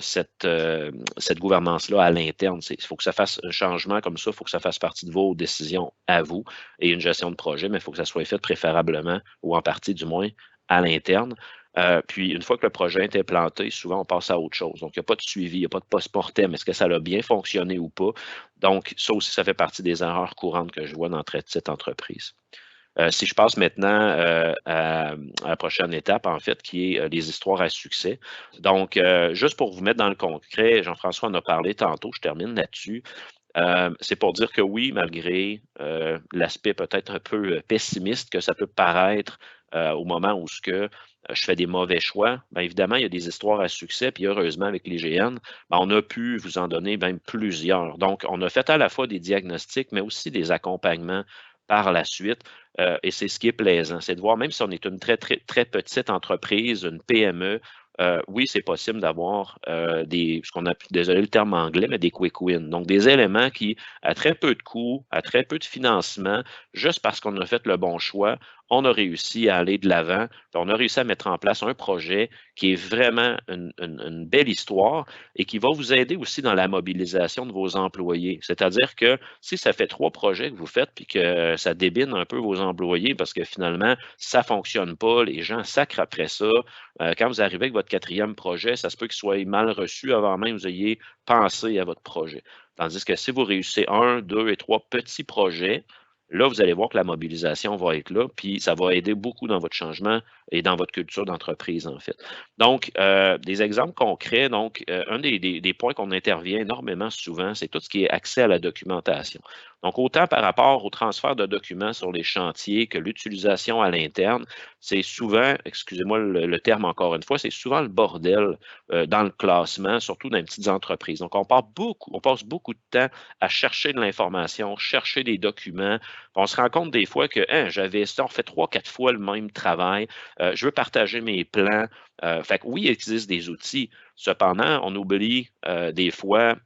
cette gouvernance-là à l'interne. Il faut que ça fasse un changement comme ça, il faut que ça fasse partie de vos décisions à vous et une gestion de projet, mais il faut que ça soit fait préférablement, ou en partie du moins, à l'interne. Puis, une fois que le projet est implanté, souvent, on passe à autre chose. Donc, il n'y a pas de suivi, il n'y a pas de post-mortem. Est-ce que ça a bien fonctionné ou pas? Donc, ça aussi, ça fait partie des erreurs courantes que je vois dans très petite entreprise. Si je passe maintenant à la prochaine étape, en fait, qui est les histoires à succès. Donc, juste pour vous mettre dans le concret, Jean-François en a parlé tantôt, je termine là-dessus. C'est pour dire que oui, malgré l'aspect peut-être un peu pessimiste que ça peut paraître au moment où je fais des mauvais choix, évidemment, il y a des histoires à succès, puis heureusement, avec l'IGN, on a pu vous en donner même plusieurs. Donc, on a fait à la fois des diagnostics, mais aussi des accompagnements par la suite. Et c'est ce qui est plaisant, c'est de voir, même si on est une très, très, très petite entreprise, une PME, oui, c'est possible d'avoir ce qu'on appelle, désolé le terme anglais, mais des quick wins. Donc, des éléments qui, à très peu de coûts, à très peu de financement, juste parce qu'on a fait le bon choix, on a réussi à aller de l'avant, on a réussi à mettre en place un projet qui est vraiment une belle histoire et qui va vous aider aussi dans la mobilisation de vos employés. C'est-à-dire que si ça fait 3 projets que vous faites puis que ça débine un peu vos employés parce que finalement, ça ne fonctionne pas, les gens sacrent après ça. Quand vous arrivez avec votre 4e projet, ça se peut qu'il soit mal reçu avant même que vous ayez pensé à votre projet. Tandis que si vous réussissez 1, 2 et 3 petits projets, là, vous allez voir que la mobilisation va être là, puis ça va aider beaucoup dans votre changement et dans votre culture d'entreprise, en fait. Donc, des exemples concrets. Donc, un des points qu'on intervient énormément souvent, c'est tout ce qui est accès à la documentation. Donc, autant par rapport au transfert de documents sur les chantiers que l'utilisation à l'interne, c'est souvent, excusez-moi le terme encore une fois, c'est souvent le bordel dans le classement, surtout dans les petites entreprises. Donc, on passe beaucoup de temps à chercher de l'information, chercher des documents. On se rend compte des fois que j'avais ça, on fait 3-4 fois le même travail. Je veux partager mes plans. Fait que oui, il existe des outils. Cependant, on oublie des fois,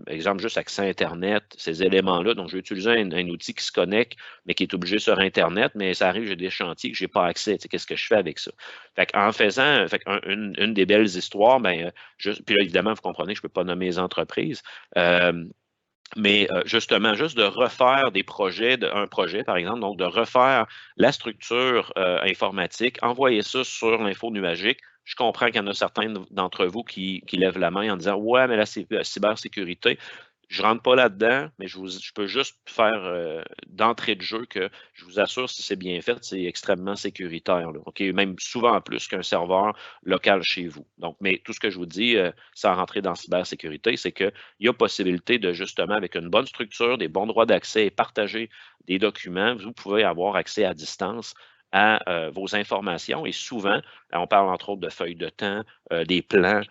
exemple, juste accès Internet, ces éléments-là. Donc, je vais utiliser un outil qui se connecte, mais qui est obligé sur Internet, mais ça arrive, j'ai des chantiers que je n'ai pas accès. Qu'est-ce que je fais avec ça? Fait en faisant une des belles histoires, ben, puis là, évidemment, vous comprenez que je ne peux pas nommer les entreprises. Mais justement, juste de refaire des projets, un projet par exemple, donc de refaire la structure informatique, envoyer ça sur l'info nuagique. Je comprends qu'il y en a certains d'entre vous qui lèvent la main en disant « Ouais, mais la cybersécurité, je ne rentre pas là-dedans, mais je peux juste faire d'entrée de jeu que je vous assure, si c'est bien fait, c'est extrêmement sécuritaire. Là, OK? Même souvent plus qu'un serveur local chez vous. Donc, mais tout ce que je vous dis, sans rentrer dans cybersécurité, c'est qu'il y a possibilité de justement, avec une bonne structure, des bons droits d'accès et partager des documents, vous pouvez avoir accès à distance à vos informations. Et souvent, on parle entre autres de feuilles de temps, des plans,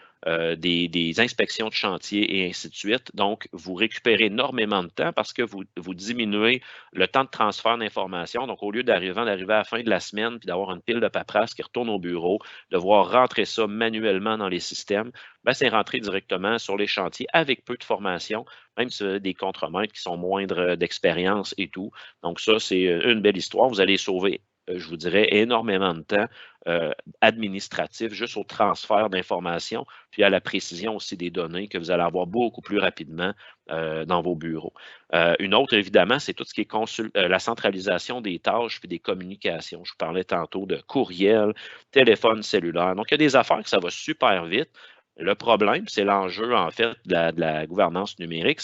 des inspections de chantier et ainsi de suite. Donc, vous récupérez énormément de temps parce que vous diminuez le temps de transfert d'informations. Donc, au lieu d'arriver à la fin de la semaine puis d'avoir une pile de paperasse qui retourne au bureau, devoir rentrer ça manuellement dans les systèmes, ben, c'est rentrer directement sur les chantiers avec peu de formation, même si vous avez des contremaîtres qui sont moindres d'expérience et tout. Donc, ça, c'est une belle histoire. Vous allez sauver je vous dirais, énormément de temps administratif juste au transfert d'informations, puis à la précision aussi des données que vous allez avoir beaucoup plus rapidement dans vos bureaux. Une autre, évidemment, c'est tout ce qui est la centralisation des tâches puis des communications. Je vous parlais tantôt de courriel, téléphone cellulaire. Donc, il y a des affaires que ça va super vite. Le problème, c'est l'enjeu, en fait, de la gouvernance numérique,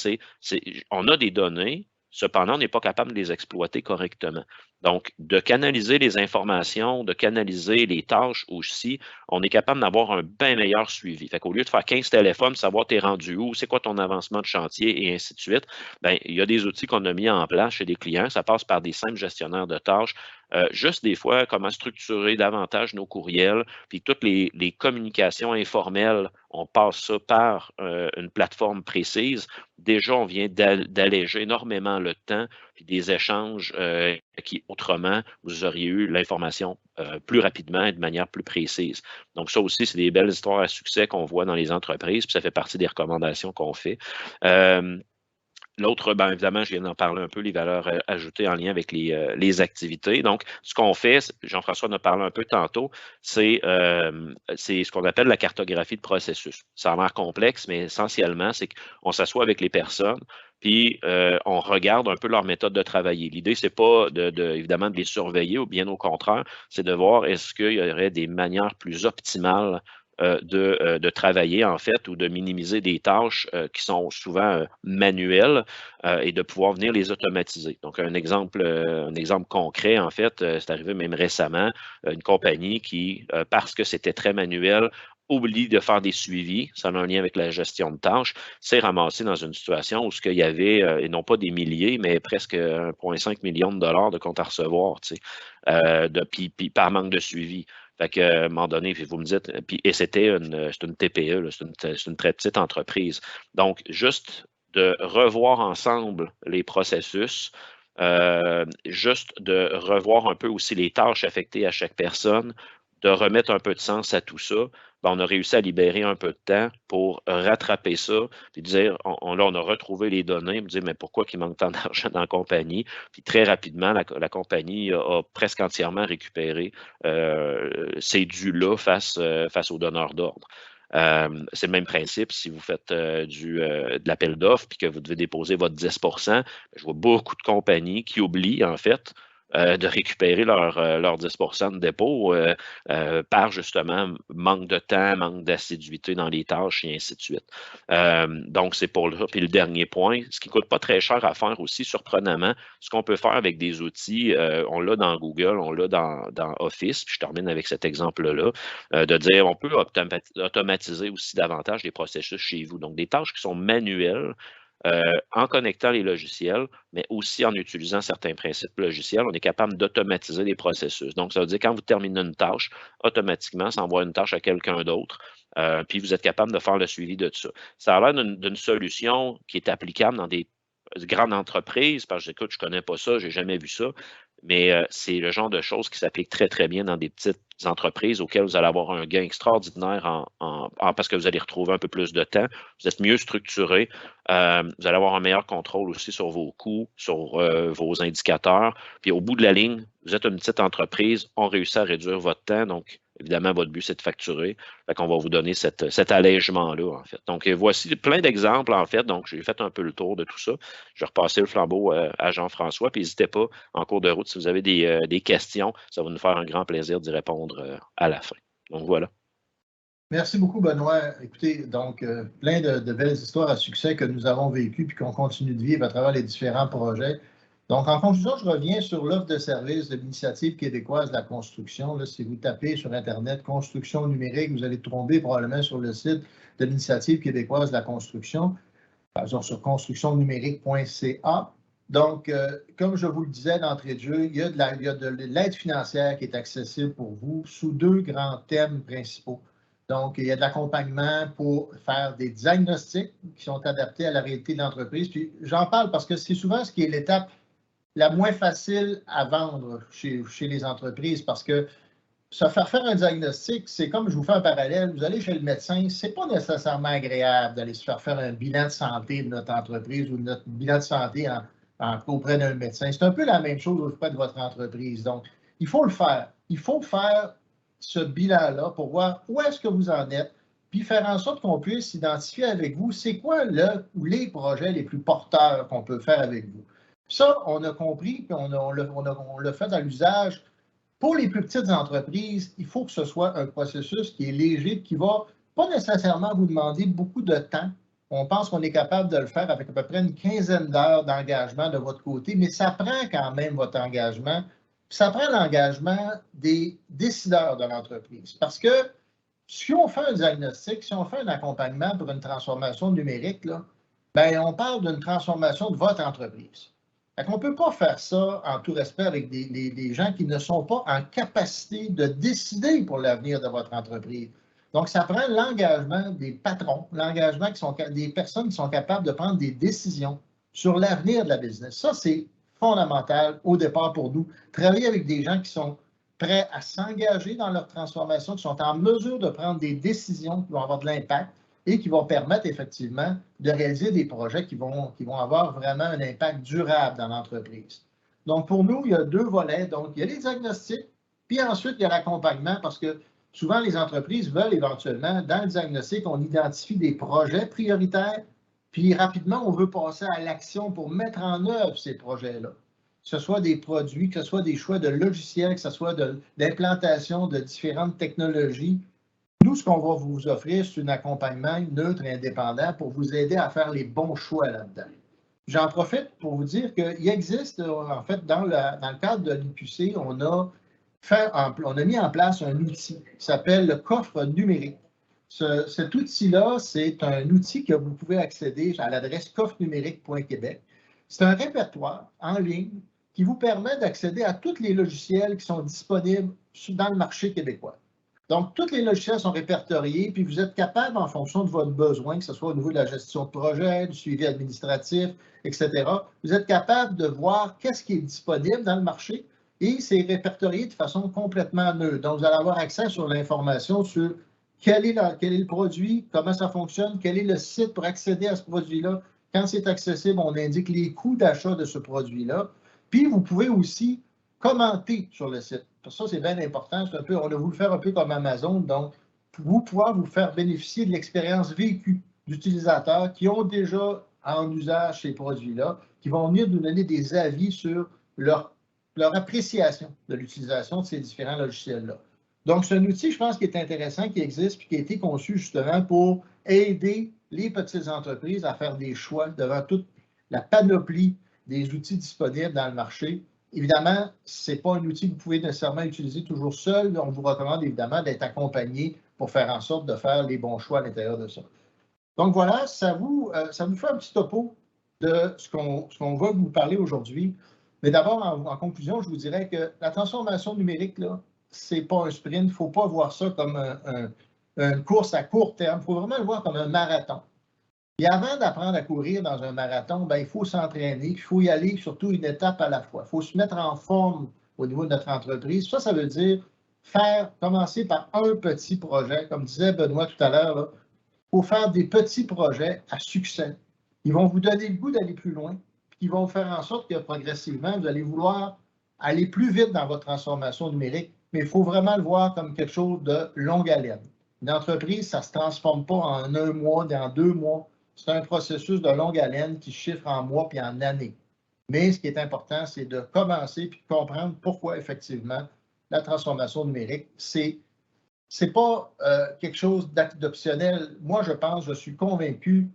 on a des données, cependant, on n'est pas capable de les exploiter correctement. Donc, de canaliser les informations, de canaliser les tâches aussi, on est capable d'avoir un bien meilleur suivi. Fait qu'au lieu de faire 15 téléphones, savoir t'es rendu où, c'est quoi ton avancement de chantier et ainsi de suite, bien, il y a des outils qu'on a mis en place chez des clients. Ça passe par des simples gestionnaires de tâches. Juste des fois, comment structurer davantage nos courriels, puis toutes les communications informelles, on passe ça par une plateforme précise. Déjà, on vient d'alléger énormément le temps puis des échanges qui, autrement, vous auriez eu l'information plus rapidement et de manière plus précise. Donc, ça aussi, c'est des belles histoires à succès qu'on voit dans les entreprises, puis ça fait partie des recommandations qu'on fait. L'autre, bien évidemment, je viens d'en parler un peu, les valeurs ajoutées en lien avec les activités. Donc, ce qu'on fait, Jean-François en a parlé un peu tantôt, c'est ce qu'on appelle la cartographie de processus. Ça a l'air complexe, mais essentiellement, c'est qu'on s'assoit avec les personnes, puis on regarde un peu leur méthode de travailler. L'idée, c'est pas évidemment de les surveiller, ou bien au contraire, c'est de voir est-ce qu'il y aurait des manières plus optimales de travailler, en fait, ou de minimiser des tâches qui sont souvent manuelles et de pouvoir venir les automatiser. Donc, un exemple concret, en fait, c'est arrivé même récemment, une compagnie qui, parce que c'était très manuel, oublie de faire des suivis, ça a un lien avec la gestion de tâches, s'est ramassé dans une situation où il y avait, et non pas des milliers, mais presque 1,5 million de dollars de comptes à recevoir, puis par manque de suivi. Fait qu'à un moment donné, vous me dites, et c'est une TPE, c'est une très petite entreprise. Donc, juste de revoir ensemble les processus, juste de revoir un peu aussi les tâches affectées à chaque personne, de remettre un peu de sens à tout ça, ben, on a réussi à libérer un peu de temps pour rattraper ça, puis dire, là, on a retrouvé les données, me dire, mais pourquoi il manque tant d'argent dans la compagnie? Puis très rapidement, la compagnie a presque entièrement récupéré ces dus-là face aux donneurs d'ordre. C'est le même principe si vous faites de l'appel d'offres puis que vous devez déposer votre 10 je vois beaucoup de compagnies qui oublient, en fait, de récupérer leur 10 de dépôt par justement manque de temps, manque d'assiduité dans les tâches et ainsi de suite. Donc, c'est pour là. Puis le dernier point, ce qui ne coûte pas très cher à faire aussi, surprenamment, ce qu'on peut faire avec des outils, on l'a dans Google, on l'a dans Office, puis je termine avec cet exemple-là, de dire on peut automatiser aussi davantage les processus chez vous. Donc, des tâches qui sont manuelles, en connectant les logiciels, mais aussi en utilisant certains principes logiciels, on est capable d'automatiser les processus. Donc, ça veut dire quand vous terminez une tâche, automatiquement, ça envoie une tâche à quelqu'un d'autre, puis vous êtes capable de faire le suivi de tout ça. Ça a l'air d'une solution qui est applicable dans des grandes entreprises, parce que écoute, je ne connais pas ça, je n'ai jamais vu ça, mais c'est le genre de choses qui s'appliquent très, très bien dans des petites entreprises auxquelles vous allez avoir un gain extraordinaire parce que vous allez retrouver un peu plus de temps, vous êtes mieux structuré, vous allez avoir un meilleur contrôle aussi sur vos coûts, sur vos indicateurs. Puis au bout de la ligne, vous êtes une petite entreprise, on réussit à réduire votre temps, donc évidemment, votre but, c'est de facturer. Fait qu'on va vous donner cet allègement-là, en fait. Donc, voici plein d'exemples, en fait. Donc, j'ai fait un peu le tour de tout ça. Je vais repasser le flambeau à Jean-François. Puis, n'hésitez pas, en cours de route, si vous avez des questions, ça va nous faire un grand plaisir d'y répondre à la fin. Donc, voilà. Merci beaucoup, Benoît. Écoutez, donc, plein de belles histoires à succès que nous avons vécues puis qu'on continue de vivre à travers les différents projets. Donc, en conclusion, je reviens sur l'offre de service de l'Initiative québécoise de la construction. Là, si vous tapez sur Internet « Construction numérique », vous allez tomber probablement sur le site de l'Initiative québécoise de la construction, par exemple sur constructionnumérique.ca. Donc, comme je vous le disais d'entrée de jeu, il y a de l'aide financière qui est accessible pour vous sous deux grands thèmes principaux. Donc, il y a de l'accompagnement pour faire des diagnostics qui sont adaptés à la réalité de l'entreprise. Puis, j'en parle parce que c'est souvent ce qui est l'étape la moins facile à vendre chez les entreprises parce que se faire un diagnostic, c'est comme je vous fais un parallèle, vous allez chez le médecin, ce n'est pas nécessairement agréable d'aller se faire un bilan de santé de notre entreprise ou notre bilan de santé auprès d'un médecin. C'est un peu la même chose auprès de votre entreprise. Donc, il faut le faire. Il faut faire ce bilan-là pour voir où est-ce que vous en êtes, puis faire en sorte qu'on puisse identifier avec vous c'est quoi les projets les plus porteurs qu'on peut faire avec vous. Ça, on a compris, puis on l'a fait à l'usage. Pour les plus petites entreprises, il faut que ce soit un processus qui est léger, qui ne va pas nécessairement vous demander beaucoup de temps. On pense qu'on est capable de le faire avec à peu près une quinzaine d'heures d'engagement de votre côté, mais ça prend quand même votre engagement. Ça prend l'engagement des décideurs de l'entreprise. Parce que si on fait un diagnostic, si on fait un accompagnement pour une transformation numérique, là, ben, on parle d'une transformation de votre entreprise. On ne peut pas faire ça en tout respect avec des gens qui ne sont pas en capacité de décider pour l'avenir de votre entreprise. Donc, ça prend l'engagement des patrons, l'engagement des personnes qui sont capables de prendre des décisions sur l'avenir de la business. Ça, c'est fondamental au départ pour nous. Travailler avec des gens qui sont prêts à s'engager dans leur transformation, qui sont en mesure de prendre des décisions qui vont avoir de l'impact et qui vont permettre effectivement de réaliser des projets qui vont avoir vraiment un impact durable dans l'entreprise. Donc, pour nous, il y a deux volets. Donc, il y a les diagnostics, puis ensuite, il y a l'accompagnement parce que souvent, les entreprises veulent éventuellement, dans le diagnostic, on identifie des projets prioritaires, puis rapidement, on veut passer à l'action pour mettre en œuvre ces projets-là. Que ce soit des produits, que ce soit des choix de logiciels, que ce soit de l'implantation de différentes technologies. Nous, ce qu'on va vous offrir, c'est un accompagnement neutre et indépendant pour vous aider à faire les bons choix là-dedans. J'en profite pour vous dire qu'il existe, en fait, dans le cadre de l'IQC, on a mis en place un outil qui s'appelle le coffre numérique. Cet outil-là, c'est un outil que vous pouvez accéder à l'adresse coffrenumérique.québec. C'est un répertoire en ligne qui vous permet d'accéder à tous les logiciels qui sont disponibles dans le marché québécois. Donc, tous les logiciels sont répertoriés, puis vous êtes capable, en fonction de votre besoin, que ce soit au niveau de la gestion de projet, du suivi administratif, etc., vous êtes capable de voir qu'est-ce qui est disponible dans le marché et c'est répertorié de façon complètement neutre. Donc, vous allez avoir accès sur l'information sur quel est le produit, comment ça fonctionne, quel est le site pour accéder à ce produit-là. Quand c'est accessible, on indique les coûts d'achat de ce produit-là. Puis, vous pouvez aussi commenter sur le site. Pour ça, c'est bien important. On a voulu faire un peu comme Amazon. Donc, pouvoir vous faire bénéficier de l'expérience vécue d'utilisateurs qui ont déjà en usage ces produits-là, qui vont venir nous donner des avis sur leur appréciation de l'utilisation de ces différents logiciels-là. Donc, c'est un outil, je pense, qui est intéressant, qui existe, puis qui a été conçu justement pour aider les petites entreprises à faire des choix devant toute la panoplie des outils disponibles dans le marché. Évidemment, ce n'est pas un outil que vous pouvez nécessairement utiliser toujours seul. On vous recommande évidemment d'être accompagné pour faire en sorte de faire les bons choix à l'intérieur de ça. Donc voilà, ça vous fait un petit topo de ce qu'on va vous parler aujourd'hui. Mais d'abord, en conclusion, je vous dirais que la transformation numérique, ce n'est pas un sprint. Il ne faut pas voir ça comme une course à court terme. Il faut vraiment le voir comme un marathon. Et avant d'apprendre à courir dans un marathon, il faut s'entraîner, il faut y aller surtout une étape à la fois. Il faut se mettre en forme au niveau de notre entreprise. Ça veut dire commencer par un petit projet. Comme disait Benoît tout à l'heure, il faut faire des petits projets à succès. Ils vont vous donner le goût d'aller plus loin, puis ils vont faire en sorte que progressivement, vous allez vouloir aller plus vite dans votre transformation numérique, mais il faut vraiment le voir comme quelque chose de longue haleine. Une entreprise, ça ne se transforme pas en 1 mois, en 2 mois. C'est un processus de longue haleine qui chiffre en mois puis en années. Mais ce qui est important, c'est de commencer puis de comprendre pourquoi, effectivement, la transformation numérique, c'est pas quelque chose d'optionnel. Moi, je suis convaincu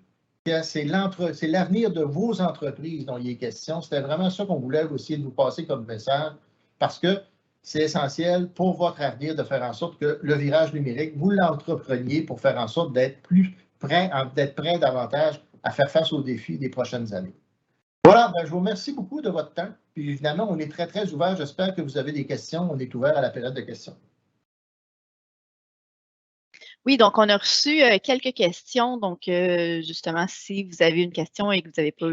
que c'est l'avenir de vos entreprises dont il est question. C'était vraiment ça qu'on voulait essayer de vous passer comme message parce que c'est essentiel pour votre avenir de faire en sorte que le virage numérique, vous l'entrepreniez pour faire en sorte d'être prêt davantage à faire face aux défis des prochaines années. Voilà, je vous remercie beaucoup de votre temps. Puis évidemment, on est très, très ouvert. J'espère que vous avez des questions. On est ouvert à la période de questions. Oui, donc on a reçu quelques questions. Donc, justement, si vous avez une question et que vous n'avez pas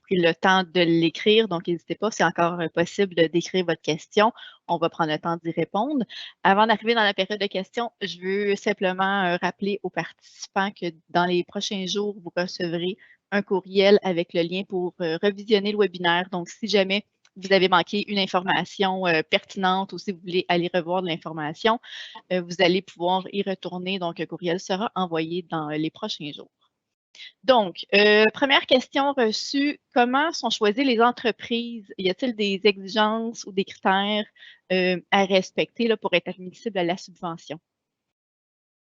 pris le temps de l'écrire, donc n'hésitez pas, c'est encore possible d'écrire votre question. On va prendre le temps d'y répondre. Avant d'arriver dans la période de questions, je veux simplement rappeler aux participants que dans les prochains jours, vous recevrez un courriel avec le lien pour revisionner le webinaire. Donc, si jamais vous avez manqué une information pertinente ou si vous voulez aller revoir de l'information, vous allez pouvoir y retourner. Donc, un courriel sera envoyé dans les prochains jours. Donc, première question reçue, comment sont choisies les entreprises? Y a-t-il des exigences ou des critères à respecter là, pour être admissible à la subvention?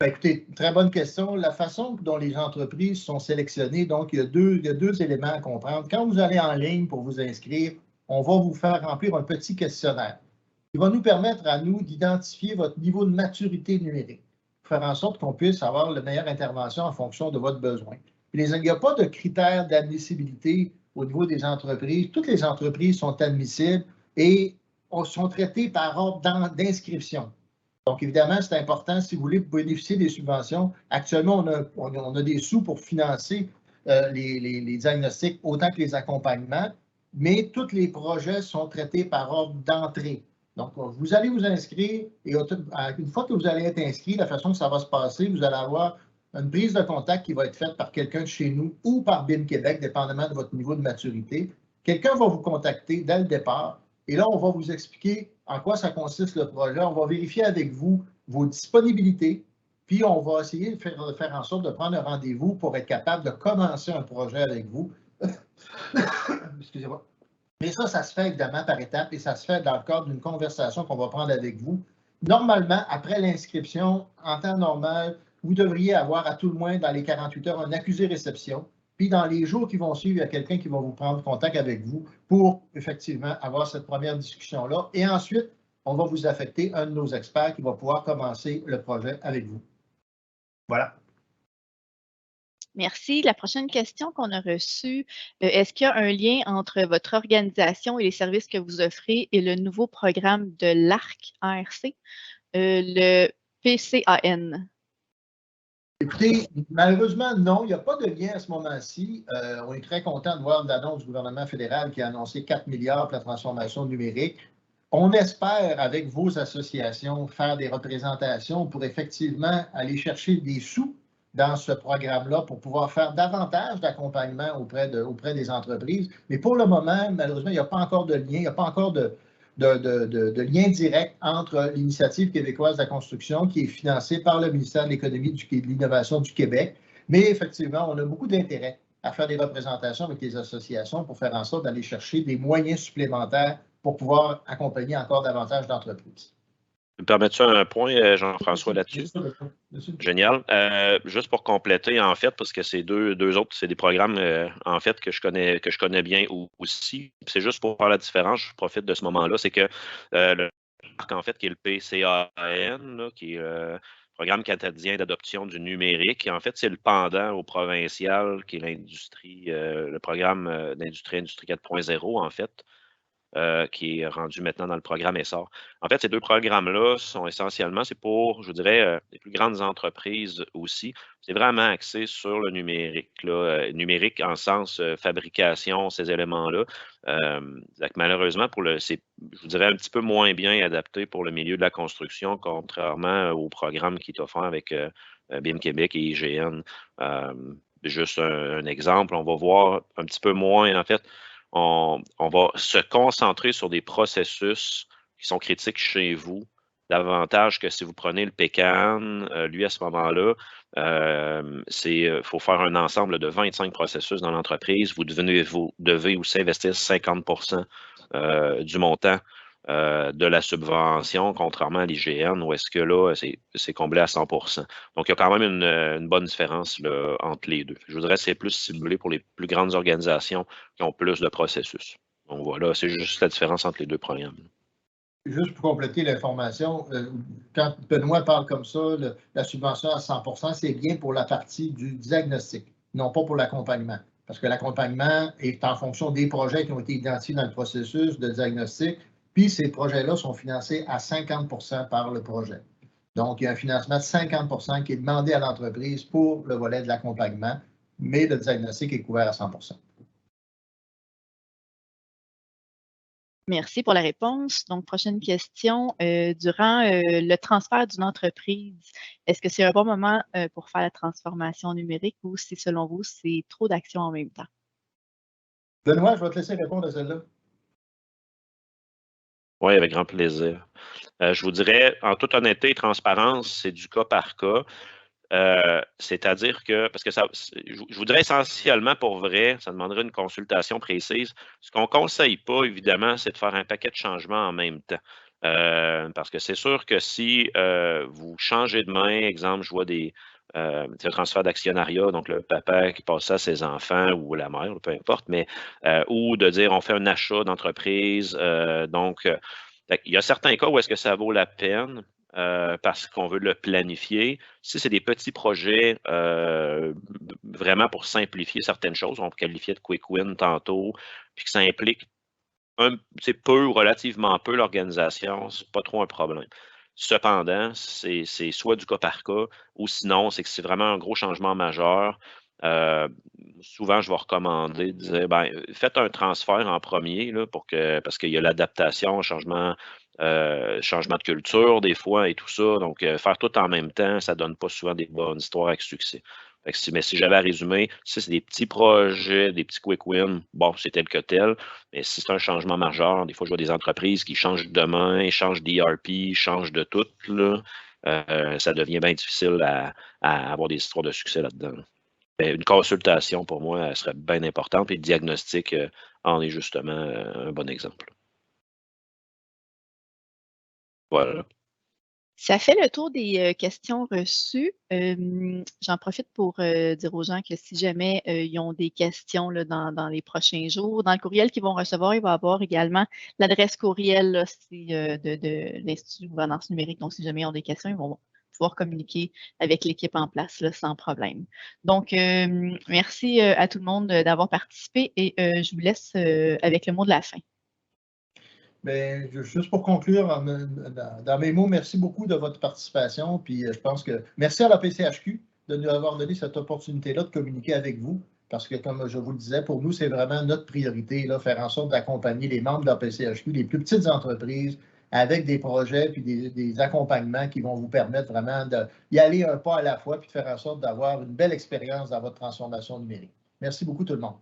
Écoutez, très bonne question. La façon dont les entreprises sont sélectionnées, donc il y a deux éléments à comprendre. Quand vous allez en ligne pour vous inscrire, on va vous faire remplir un petit questionnaire qui va nous permettre à nous d'identifier votre niveau de maturité numérique, pour faire en sorte qu'on puisse avoir la meilleure intervention en fonction de votre besoin. Il n'y a pas de critères d'admissibilité au niveau des entreprises. Toutes les entreprises sont admissibles et sont traitées par ordre d'inscription. Donc, évidemment, c'est important si vous voulez bénéficier des subventions. Actuellement, on a des sous pour financer les diagnostics autant que les accompagnements, mais tous les projets sont traités par ordre d'entrée. Donc, vous allez vous inscrire et une fois que vous allez être inscrit, la façon que ça va se passer, vous allez avoir une prise de contact qui va être faite par quelqu'un de chez nous ou par BIM Québec, dépendamment de votre niveau de maturité. Quelqu'un va vous contacter dès le départ et là, on va vous expliquer en quoi ça consiste le projet. On va vérifier avec vous vos disponibilités, puis on va essayer de faire en sorte de prendre un rendez-vous pour être capable de commencer un projet avec vous. Excusez-moi. Mais ça se fait évidemment par étapes et ça se fait dans le cadre d'une conversation qu'on va prendre avec vous. Normalement, après l'inscription, en temps normal, vous devriez avoir à tout le moins dans les 48 heures un accusé-réception. Puis dans les jours qui vont suivre, il y a quelqu'un qui va vous prendre contact avec vous pour effectivement avoir cette première discussion-là. Et ensuite, on va vous affecter un de nos experts qui va pouvoir commencer le projet avec vous. Voilà. Merci. La prochaine question qu'on a reçue, est-ce qu'il y a un lien entre votre organisation et les services que vous offrez et le nouveau programme de l'ARC, le PCAN? Écoutez, malheureusement, non, il n'y a pas de lien à ce moment-ci. On est très content de voir l'annonce du gouvernement fédéral qui a annoncé 4 milliards pour la transformation numérique. On espère, avec vos associations, faire des représentations pour effectivement aller chercher des sous dans ce programme-là pour pouvoir faire davantage d'accompagnement auprès des entreprises. Mais pour le moment, malheureusement, il n'y a pas encore de lien, il n'y a pas encore de lien direct entre l'Initiative québécoise de la construction qui est financée par le ministère de l'Économie et de l'Innovation du Québec. Mais effectivement, on a beaucoup d'intérêt à faire des représentations avec les associations pour faire en sorte d'aller chercher des moyens supplémentaires pour pouvoir accompagner encore davantage d'entreprises. Me permets-tu un point, Jean-François, là-dessus? Génial. Juste pour compléter, en fait, parce que c'est deux autres, c'est des programmes, en fait, que je connais bien aussi. C'est juste pour faire la différence, je profite de ce moment-là, c'est que le parc, en fait, qui est le PCAN, là, qui est le Programme canadien d'adoption du numérique, et en fait, c'est le pendant au provincial, qui est l'industrie, le programme d'industrie 4.0, en fait. Qui est rendu maintenant dans le programme Essor. En fait, ces deux programmes-là sont essentiellement, c'est pour, je dirais, les plus grandes entreprises aussi. C'est vraiment axé sur le numérique, là, numérique en sens fabrication, ces éléments-là. Malheureusement, c'est, je dirais, un petit peu moins bien adapté pour le milieu de la construction, contrairement au programme qui est offert avec BIM Québec et IGN. Juste un exemple, on va voir un petit peu moins, en fait, on va se concentrer sur des processus qui sont critiques chez vous, davantage que si vous prenez le PCAN, lui, à ce moment-là, faut faire un ensemble de 25 processus dans l'entreprise. Vous devez aussi investir 50% du montant de la subvention, contrairement à l'IGN, où est-ce que là, c'est comblé à 100%. Donc, il y a quand même une bonne différence là, entre les deux. Je voudrais que c'est plus ciblé pour les plus grandes organisations qui ont plus de processus. Donc voilà, c'est juste la différence entre les deux programmes. Juste pour compléter l'information, quand Benoît parle comme ça, la subvention à 100%, c'est bien pour la partie du diagnostic, non pas pour l'accompagnement. Parce que l'accompagnement est en fonction des projets qui ont été identifiés dans le processus de diagnostic, puis ces projets-là sont financés à 50% par le projet. Donc, il y a un financement de 50% qui est demandé à l'entreprise pour le volet de l'accompagnement, mais le diagnostic est couvert à 100%. Merci pour la réponse. Donc, prochaine question. Durant le transfert d'une entreprise, est-ce que c'est un bon moment pour faire la transformation numérique ou si, selon vous, c'est trop d'actions en même temps? Benoît, je vais te laisser répondre à celle-là. Oui, avec grand plaisir. Je vous dirais, en toute honnêteté et transparence, c'est du cas par cas. C'est-à-dire que, parce que je voudrais essentiellement pour vrai, ça demanderait une consultation précise. Ce qu'on ne conseille pas, évidemment, c'est de faire un paquet de changements en même temps. Parce que c'est sûr que si vous changez de main, exemple, je vois des transferts d'actionnariat, donc le papa qui passe ça à ses enfants ou la mère, peu importe, mais ou de dire on fait un achat d'entreprise. Il y a certains cas où est-ce que ça vaut la peine. Parce qu'on veut le planifier. Si c'est des petits projets vraiment pour simplifier certaines choses, on qualifiait de quick win tantôt, puis que ça implique peu ou relativement peu l'organisation, c'est pas trop un problème. Cependant, c'est soit du cas par cas, ou sinon, c'est que c'est vraiment un gros changement majeur. Souvent, je vais recommander de dire, faites un transfert en premier là, parce qu'il y a l'adaptation, changement de culture des fois et tout ça. Donc, faire tout en même temps, ça ne donne pas souvent des bonnes histoires avec succès. Mais si j'avais à résumer, si c'est des petits projets, des petits quick wins, bon, c'est tel que tel. Mais si c'est un changement majeur, des fois, je vois des entreprises qui changent de main, changent d'ERP, changent de tout, là, ça devient bien difficile à avoir des histoires de succès là-dedans. Une consultation, pour moi, elle serait bien importante. Puis le diagnostic en est justement un bon exemple. Voilà. Ça fait le tour des questions reçues. J'en profite pour dire aux gens que si jamais ils ont des questions là, dans les prochains jours, dans le courriel qu'ils vont recevoir, il va y avoir également l'adresse courriel là, de l'Institut de gouvernance numérique. Donc, si jamais ils ont des questions, ils vont pouvoir communiquer avec l'équipe en place là, sans problème. Donc, merci à tout le monde d'avoir participé et je vous laisse avec le mot de la fin. Bien, juste pour conclure, dans mes mots, merci beaucoup de votre participation. Puis je pense que merci à la PCHQ de nous avoir donné cette opportunité-là de communiquer avec vous. parce que, comme je vous le disais, pour nous, c'est vraiment notre priorité, là, faire en sorte d'accompagner les membres de la PCHQ, les plus petites entreprises, avec des projets puis des accompagnements qui vont vous permettre vraiment d'y aller un pas à la fois puis de faire en sorte d'avoir une belle expérience dans votre transformation numérique. Merci beaucoup tout le monde.